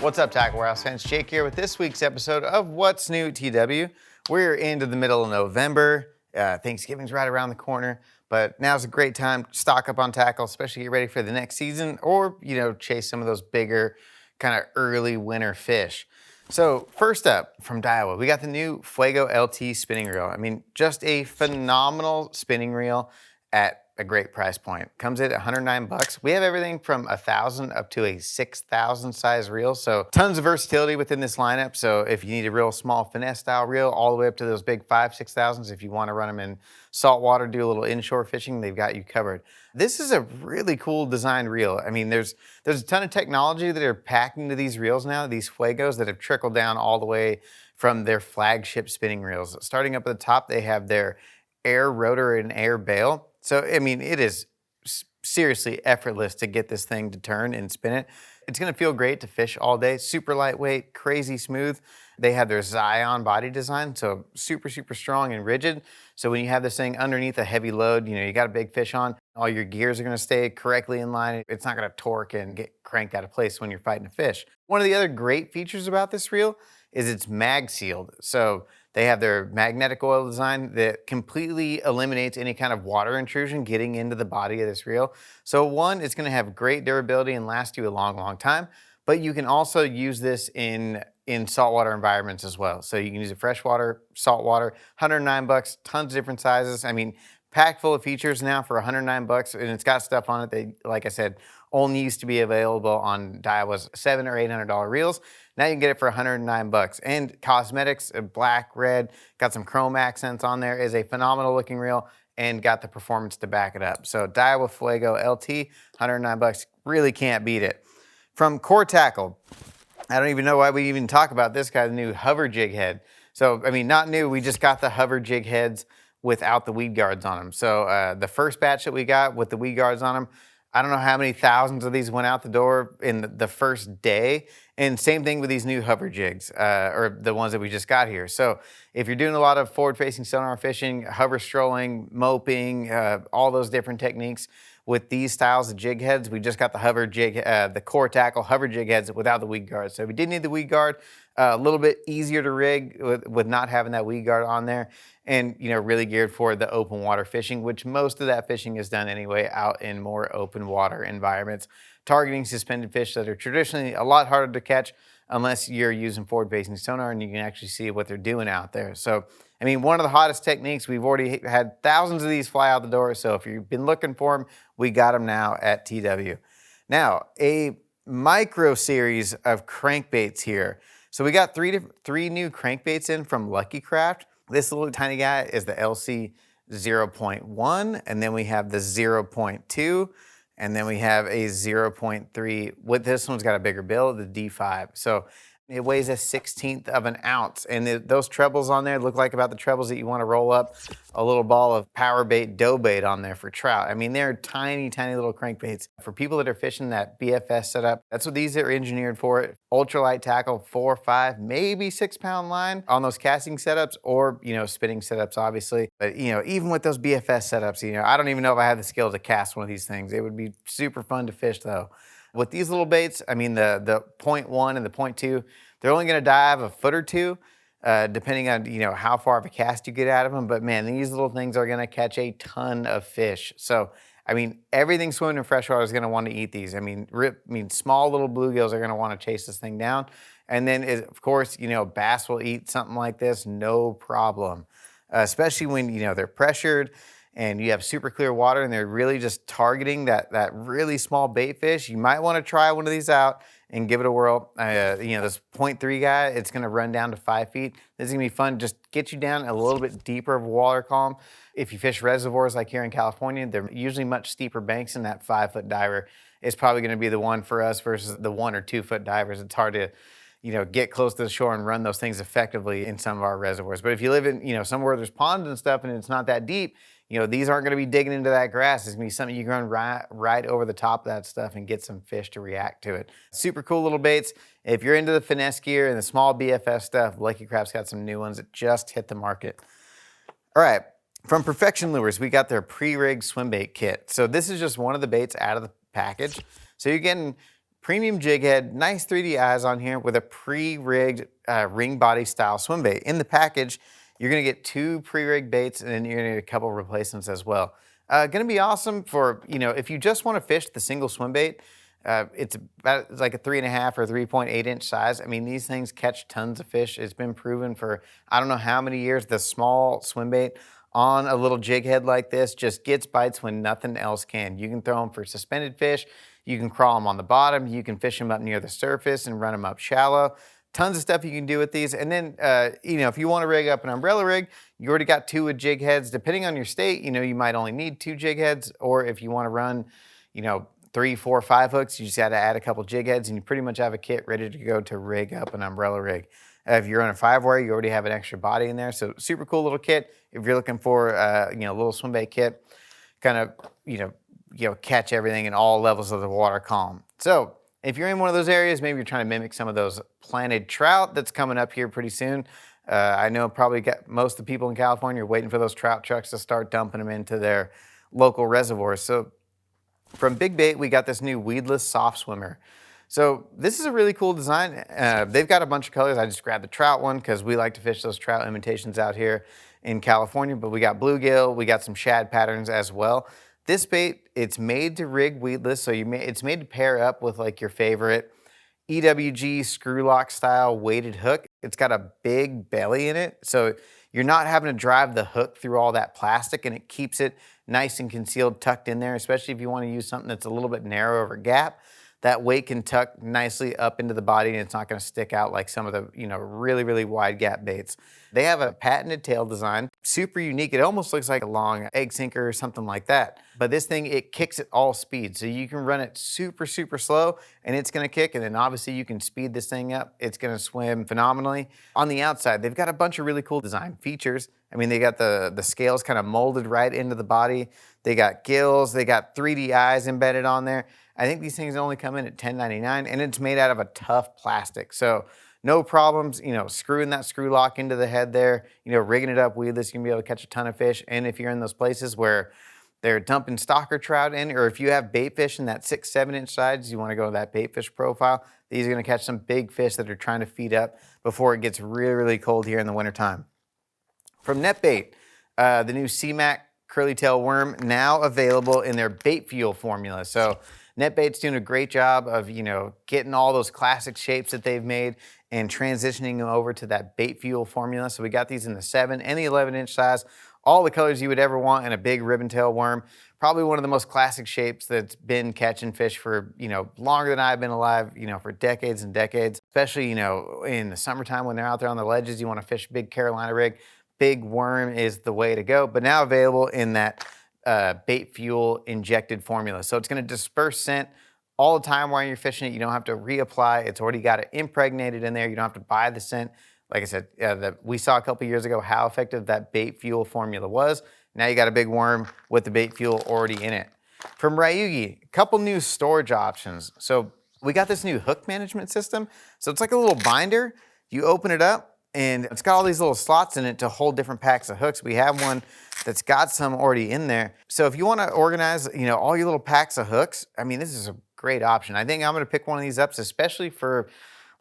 What's up, Tackle Warehouse fans? Jake here with this week's episode of What's New TW. We're into the middle of November. Thanksgiving's right around the corner, but now's a great time to stock up on tackle, especially get ready for the next season or, chase some of those bigger kind of early winter fish. So first up from Daiwa, we got the new Fuego LT spinning reel. I mean, just a phenomenal spinning reel at a great price point. Comes in at 109 bucks. We have everything from 1,000 up to a 6,000 size reel. So tons of versatility within this lineup. So if you need a real small finesse style reel, all the way up to those big 5,000, 6,000s, if you want to run them in saltwater, do a little inshore fishing, they've got you covered. This is a really cool design reel. I mean, there's a ton of technology that are packed into these reels now, these Fuegos that have trickled down all the way from their flagship spinning reels. Starting up at the top, they have their air rotor and air bail. So, I mean, it is seriously effortless to get this thing to turn and spin it. It's gonna feel great to fish all day. Super lightweight, crazy smooth. They have their Zion body design, so super, super strong and rigid. So when you have this thing underneath a heavy load, you got a big fish on, all your gears are gonna stay correctly in line. It's not gonna torque and get cranked out of place when you're fighting a fish. One of the other great features about this reel is it's mag sealed. So they have their magnetic oil design that completely eliminates any kind of water intrusion getting into the body of this reel. So one, it's gonna have great durability and last you a long, long time, but you can also use this in saltwater environments as well. So you can use it freshwater, saltwater, 109 bucks, tons of different sizes. I mean, packed full of features now for 109 bucks, and it's got stuff on it that, like I said, only used to be available on Daiwa's $700 or $800 reels. Now you can get it for 109 bucks. And cosmetics, black, red, got some chrome accents on there, is a phenomenal looking reel and got the performance to back it up. So Daiwa Fuego LT, 109 bucks, really can't beat it. From Core Tackle, I don't even know why we even talk about this guy, the new hover jig head. So, I mean, not new, we just got the hover jig heads without the weed guards on them. So the first batch that we got with the weed guards on them, I don't know how many thousands of these went out the door in the first day. And same thing with these new hover jigs, or the ones that we just got here. So if you're doing a lot of forward-facing sonar fishing, hover strolling, moping, all those different techniques with these styles of jig heads, we just got the hover jig, the Core Tackle hover jig heads without the weed guard. So if you did need the weed guard, a little bit easier to rig with not having that weed guard on there, and really geared for the open water fishing, which most of that fishing is done anyway out in more open water environments, targeting suspended fish that are traditionally a lot harder to catch unless you're using forward-facing sonar and you can actually see what they're doing out there. So, I mean, one of the hottest techniques, we've already had thousands of these fly out the door, so if you've been looking for them, we got them now at TW. Now, a micro series of crankbaits here. So we got three new crankbaits in from Lucky Craft. This little tiny guy is the LC 0.1, and then we have the 0.2, and then we have a 0.3. With this one's got a bigger bill, the D5. So it weighs a 1/16 of an ounce, and those trebles on there look like about the trebles that you want to roll up a little ball of power bait, dough bait on there for trout. I mean, they're tiny, tiny little crankbaits. For people that are fishing that BFS setup, that's what these are engineered for. Ultralight tackle, 4, 5, maybe 6-pound line on those casting setups or, spinning setups, obviously. But, even with those BFS setups, I don't even know if I have the skill to cast one of these things. It would be super fun to fish, though. With these little baits, I mean, the 0.1 and the 0.2, they're only gonna dive a foot or two, depending on, how far of a cast you get out of them. But man, these little things are gonna catch a ton of fish. So, I mean, everything swimming in freshwater is gonna wanna eat these. I mean, small little bluegills are gonna wanna chase this thing down. And then, of course, bass will eat something like this, no problem. Especially when, they're pressured, and you have super clear water and they're really just targeting that really small bait fish. You might want to try one of these out and give it a whirl. This 0.3 guy, it's going to run down to 5 feet. This is going to be fun. Just get you down a little bit deeper of a water column. If you fish reservoirs like here in California, they're usually much steeper banks, and that 5-foot diver is probably going to be the one for us versus the 1 or 2 foot divers. It's hard to get close to the shore and run those things effectively in some of our reservoirs. But if you live in, somewhere where there's ponds and stuff and it's not that deep, these aren't gonna be digging into that grass. It's gonna be something you can run right over the top of that stuff and get some fish to react to it. Super cool little baits. If you're into the finesse gear and the small BFS stuff, Lucky Craft's got some new ones that just hit the market. All right, from Perfection Lures, we got their pre-rigged Swimbait Kit. So this is just one of the baits out of the package. So you're getting Premium jig head, nice 3D eyes on here with a pre-rigged ring body style swim bait. In the package, you're gonna get 2 pre-rigged baits and then you're gonna get a couple replacements as well. Gonna be awesome for, if you just wanna fish the single swim bait. It's like a 3.5 or 3.8 inch size. I mean, these things catch tons of fish. It's been proven for I don't know how many years. The small swim bait on a little jig head like this just gets bites when nothing else can. You can throw them for suspended fish. You can crawl them on the bottom. You can fish them up near the surface and run them up shallow. Tons of stuff you can do with these. And then, if you want to rig up an umbrella rig, you already got 2 with jig heads. Depending on your state, you might only need 2 jig heads. Or if you want to run, 3, 4, 5 hooks, you just got to add a couple jig heads and you pretty much have a kit ready to go to rig up an umbrella rig. If you're on a 5-wire, you already have an extra body in there. So super cool little kit. If you're looking for a little Swimbait kit, kind of, catch everything in all levels of the water column. So if you're in one of those areas, maybe you're trying to mimic some of those planted trout that's coming up here pretty soon. I know probably most of the people in California are waiting for those trout trucks to start dumping them into their local reservoirs. So from Big Bait, we got this new Weedless soft swimmer. So this is a really cool design. They've got a bunch of colors. I just grabbed the trout one because we like to fish those trout imitations out here in California, but we got bluegill, we got some shad patterns as well. This bait, it's made to rig weedless, so it's made to pair up with like your favorite EWG screw lock style weighted hook. It's got a big belly in it, so you're not having to drive the hook through all that plastic, and it keeps it nice and concealed, tucked in there, especially if you want to use something that's a little bit narrow of a gap. That weight can tuck nicely up into the body and it's not going to stick out like some of the, really, really wide gap baits. They have a patented tail design, super unique. It almost looks like a long egg sinker or something like that. But this thing, it kicks at all speeds. So you can run it super, super slow and it's going to kick. And then obviously you can speed this thing up. It's going to swim phenomenally. On the outside, they've got a bunch of really cool design features. I mean, they got the scales kind of molded right into the body. They got gills. They got 3D eyes embedded on there. I think these things only come in at $10.99 and it's made out of a tough plastic. So no problems, screwing that screw lock into the head there, rigging it up weedless, you can be able to catch a ton of fish. And if you're in those places where they're dumping stalker trout in, or if you have bait fish in that 6, 7 inch size, you want to go with that bait fish profile, these are going to catch some big fish that are trying to feed up before it gets really, really cold here in the wintertime. From NetBait, the new CMAC Curlytail worm now available in their bait fuel formula. So NetBait's doing a great job of, getting all those classic shapes that they've made and transitioning them over to that bait fuel formula. So we got these in the 7 and the 11 inch size, all the colors you would ever want in a big ribbon tail worm. Probably one of the most classic shapes that's been catching fish for, longer than I've been alive, for decades and decades. Especially, in the summertime when they're out there on the ledges, you want to fish big Carolina rig. Big worm is the way to go, but now available in that bait fuel injected formula. So it's going to disperse scent all the time while you're fishing it. You don't have to reapply. It's already got it impregnated in there. You don't have to buy the scent. Like I said, we saw a couple years ago how effective that bait fuel formula was. Now you got a big worm with the bait fuel already in it. From Ryugi, a couple new storage options. So we got this new hook management system. So it's like a little binder. You open it up, and it's got all these little slots in it to hold different packs of hooks. We have one that's got some already in there. So if you want to organize, all your little packs of hooks, I mean, this is a great option. I think I'm going to pick one of these up, especially for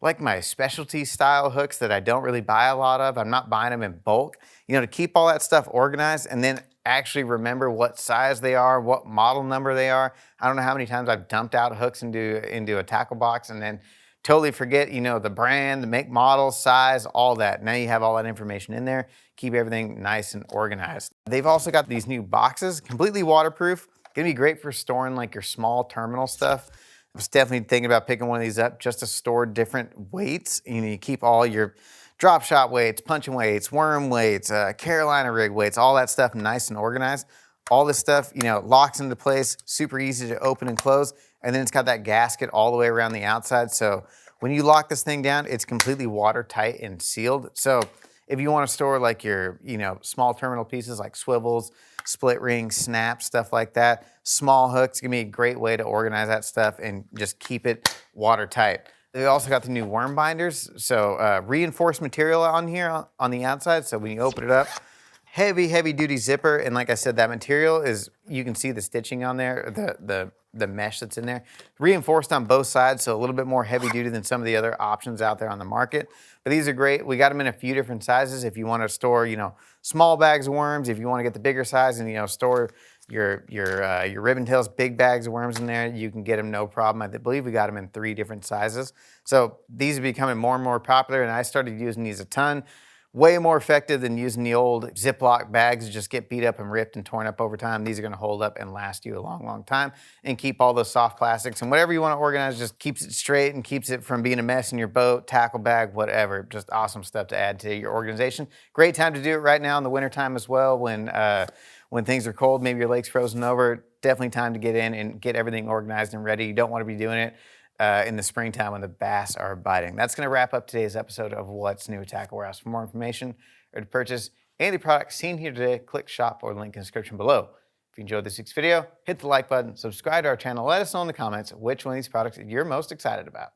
like my specialty style hooks that I don't really buy a lot of. I'm not buying them in bulk, to keep all that stuff organized and then actually remember what size they are, what model number they are. I don't know how many times I've dumped out hooks into a tackle box and then totally forget, the brand, the make, model, size, all that. Now you have all that information in there. Keep everything nice and organized. They've also got these new boxes, completely waterproof. Gonna be great for storing like your small terminal stuff. I was definitely thinking about picking one of these up just to store different weights. You keep all your drop shot weights, punching weights, worm weights, Carolina rig weights, all that stuff nice and organized. All this stuff, locks into place, super easy to open and close. And then it's got that gasket all the way around the outside. So when you lock this thing down, it's completely watertight and sealed. So if you want to store like your, small terminal pieces like swivels, split rings, snaps, stuff like that, small hooks, give me a great way to organize that stuff and just keep it watertight. They also got the new worm binders. So reinforced material on here on the outside. So when you open it up, heavy duty zipper. And like I said, that material is, you can see the stitching on there, the mesh that's in there. Reinforced on both sides, so a little bit more heavy duty than some of the other options out there on the market. But these are great. We got them in a few different sizes. If you want to store, small bags of worms, if you want to get the bigger size and, store your ribbon tails, big bags of worms in there, you can get them no problem. I believe we got them in 3 different sizes. So these are becoming more and more popular, and I started using these a ton. Way more effective than using the old Ziploc bags that just get beat up and ripped and torn up over time. These are gonna hold up and last you a long time and keep all those soft plastics, and whatever you wanna organize just keeps it straight and keeps it from being a mess in your boat, tackle bag, whatever. Just awesome stuff to add to your organization. Great time to do it right now in the wintertime as well when things are cold, maybe your lake's frozen over. Definitely time to get in and get everything organized and ready. You don't wanna be doing it in the springtime when the bass are biting. That's going to wrap up today's episode of What's New at Tackle Warehouse. For more information or to purchase any of the products seen here today, click shop or link in the description below. If you enjoyed this week's video, hit the like button, subscribe to our channel, let us know in the comments which one of these products you're most excited about.